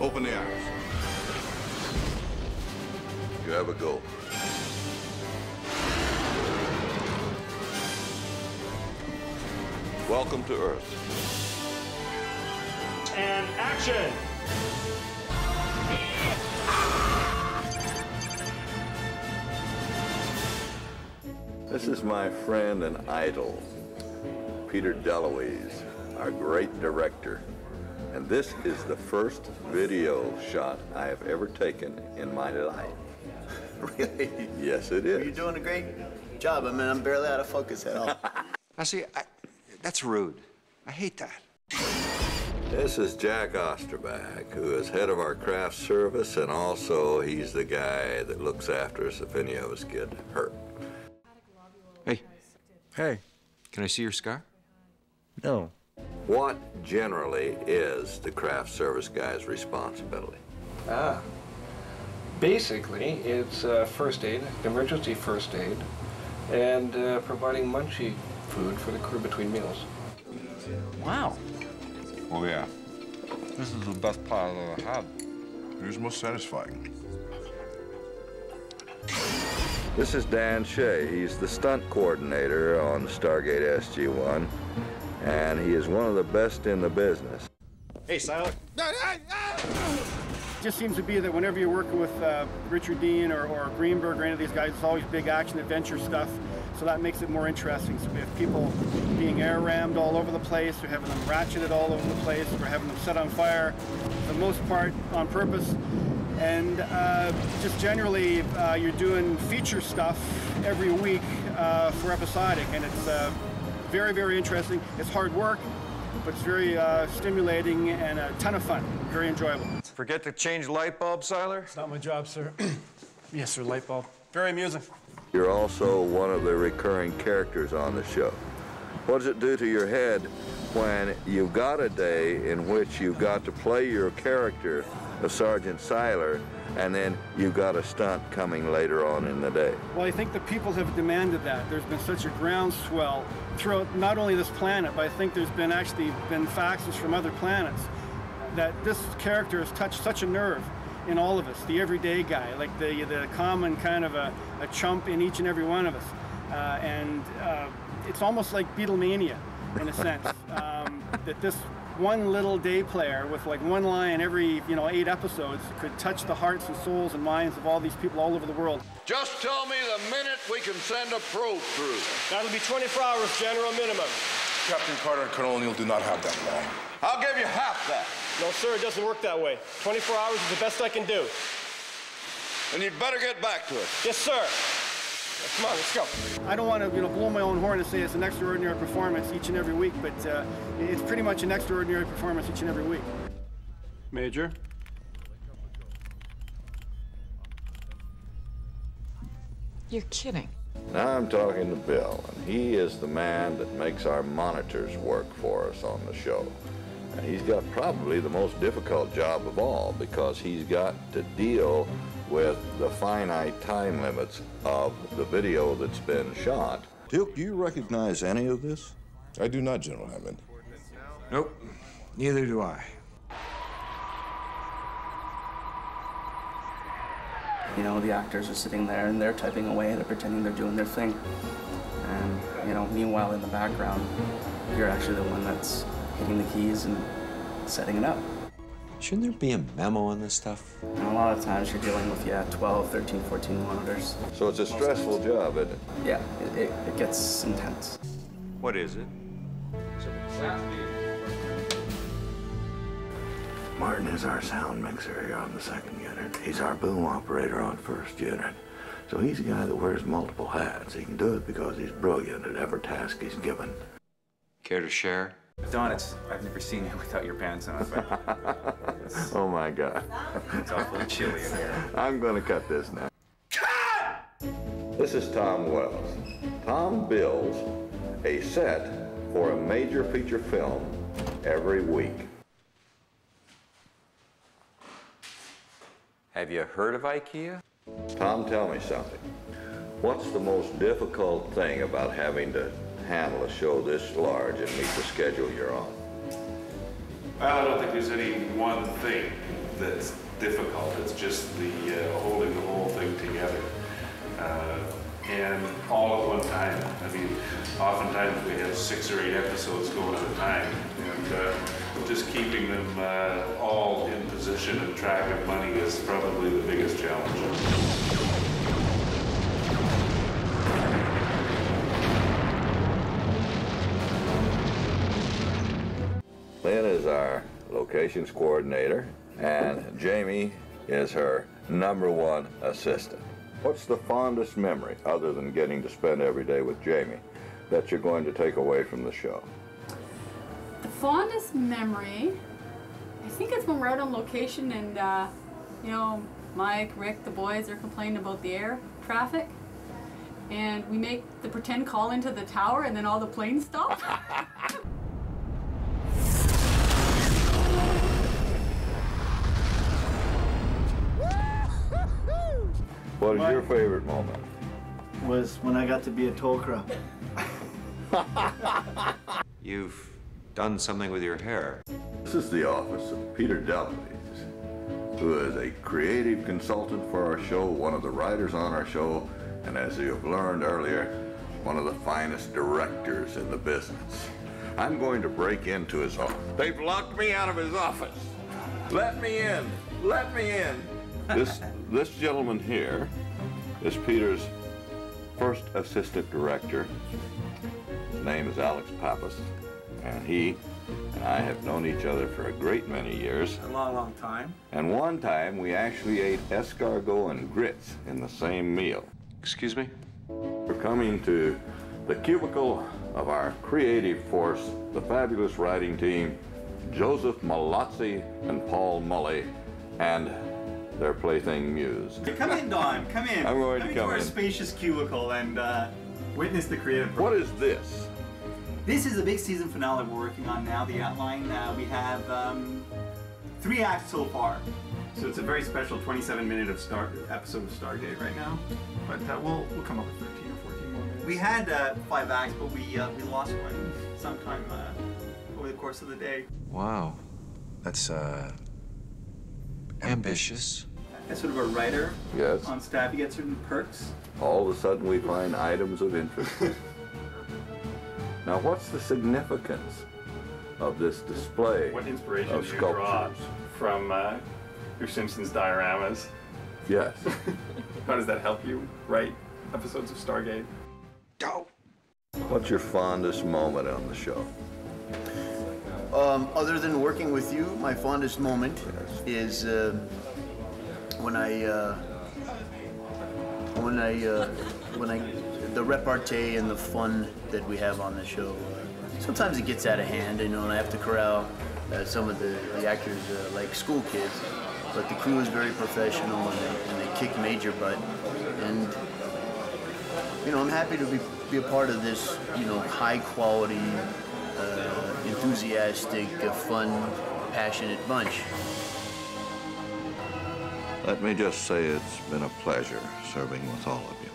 Open the eyes. You have a go. Welcome to Earth. And action! This is my friend and idol, Peter DeLuise, our great director. And this is the first video shot I have ever taken in my life. Really? Yes, it is. You're doing a great job. I mean, I'm barely out of focus at all. Now, see, that's rude. I hate that. This is Jack Osterback, who is head of our craft service, and also he's the guy that looks after us if any of us get hurt. Hey. Hey. Can I see your scar? No. What generally is the craft service guy's responsibility? Basically, it's first aid, emergency first aid, and providing munchy food for the crew between meals. Wow. Oh, yeah. This is the best part I've ever had. It is most satisfying. This is Dan Shea. He's the stunt coordinator on the Stargate SG-1, and he is one of the best in the business. Hey, Siler. It just seems to be that whenever you're working with Richard Dean or Greenberg or any of these guys, it's always big action adventure stuff, so that makes it more interesting. So we have people being air rammed all over the place, we're having them ratcheted all over the place, we're having them set on fire, for the most part on purpose. And just generally, you're doing feature stuff every week for episodic, and it's very, very interesting. It's hard work, but it's very stimulating and a ton of fun. Very enjoyable. Forget to change light bulb, Siler? It's not my job, sir. Yes, sir, light bulb. Very amusing. You're also one of the recurring characters on the show. What does it do to your head when you've got a day in which you've got to play your character of Sergeant Siler, and then you've got a stunt coming later on in the day? Well, I think the people have demanded that. There's been such a groundswell throughout not only this planet, but I think there's been actually faxes from other planets that this character has touched such a nerve in all of us, the everyday guy, like the common kind of a chump in each and every one of us. And it's almost like Beatlemania in a sense, that this one little day player with like one line every 8 episodes could touch the hearts and souls and minds of all these people all over the world. Just tell me the minute we can send a probe through. That'll be 24 hours, general minimum. Captain Carter and Colonel O'Neill do not have that long. I'll give you half that. No, sir, it doesn't work that way. 24 hours is the best I can do. And you'd better get back to it. Yes, sir. Come on, let's go. I don't want to blow my own horn and say it's an extraordinary performance each and every week, but it's pretty much an extraordinary performance each and every week. Major. You're kidding. Now I'm talking to Bill, and he is the man that makes our monitors work for us on the show. And he's got probably the most difficult job of all, because he's got to deal with the finite time limits of the video that's been shot. Duke, do you recognize any of this? I do not, General Hammond. Nope. Neither do I. The actors are sitting there and they're typing away, they're pretending they're doing their thing. And, meanwhile in the background, you're actually the one that's hitting the keys and setting it up. Shouldn't there be a memo on this stuff? And a lot of times you're dealing with, 12, 13, 14 monitors. So it's a stressful job, isn't it? Yeah, it gets intense. What is it? Martin is our sound mixer here on the second unit. He's our boom operator on first unit. So he's a guy that wears multiple hats. He can do it because he's brilliant at every task he's given. Care to share? Don, I've never seen you without your pants on. Oh my God. It's awfully chilly in here. I'm gonna cut this now. Cut! This is Tom Wells. Tom builds a set for a major feature film every week. Have you heard of IKEA? Tom, tell me something. What's the most difficult thing about having to handle a show this large and meet the schedule you're on? I don't think there's any one thing. that's difficult. It's just the holding the whole thing together. And all at one time. I mean, oftentimes we have 6 or 8 episodes going at a time, and just keeping them all in position and track of money is probably the biggest challenge. Lynn is our locations coordinator, and Jamie is her #1 assistant. What's the fondest memory, other than getting to spend every day with Jamie, that you're going to take away from the show? The fondest memory, I think it's when we're out on location and, you know, Mike, Rick, the boys are complaining about the air traffic, and we make the pretend call into the tower, and then all the planes stop. What is your favorite moment? Was when I got to be a toll crow. You've done something with your hair. This is the office of Peter Delavise, who is a creative consultant for our show, one of the writers on our show, and as you have learned earlier, one of the finest directors in the business. I'm going to break into his office. They've locked me out of his office. Let me in. Let me in. This gentleman here is Peter's first assistant director. His name is Alex Pappas, and he and I have known each other for a great many years. A long, long time. And one time we actually ate escargot and grits in the same meal. Excuse me? We're coming to the cubicle of our creative force, the fabulous writing team, Joseph Malazzi and Paul Mully, and their plaything Muse. Come in, Don. Come in. I'm going to come into our in. spacious cubicle and witness the creative process. What is this? This is the big season finale we're working on now, the outline. We have 3 acts so far. So it's a very special 27-minute episode of Stargate right now. But we'll come up with 13 or 14 more minutes. We had 5 acts, but we lost one sometime over the course of the day. Wow. That's, ambitious. As sort of a writer Yes. on staff, you get certain perks. All of a sudden we find items of interest. Now, what's the significance of this display What inspiration of do you draw sculptures? from your Simpsons dioramas? Yes. How does that help you write episodes of Stargate? What's your fondest moment on the show? Other than working with you, my fondest moment is when the repartee and the fun that we have on the show. Sometimes it gets out of hand, you know, and I have to corral some of the actors like school kids, but the crew is very professional and they kick major butt. And you know, I'm happy to be a part of this, you know, high quality, enthusiastic, fun, passionate bunch. Let me just say it's been a pleasure serving with all of you.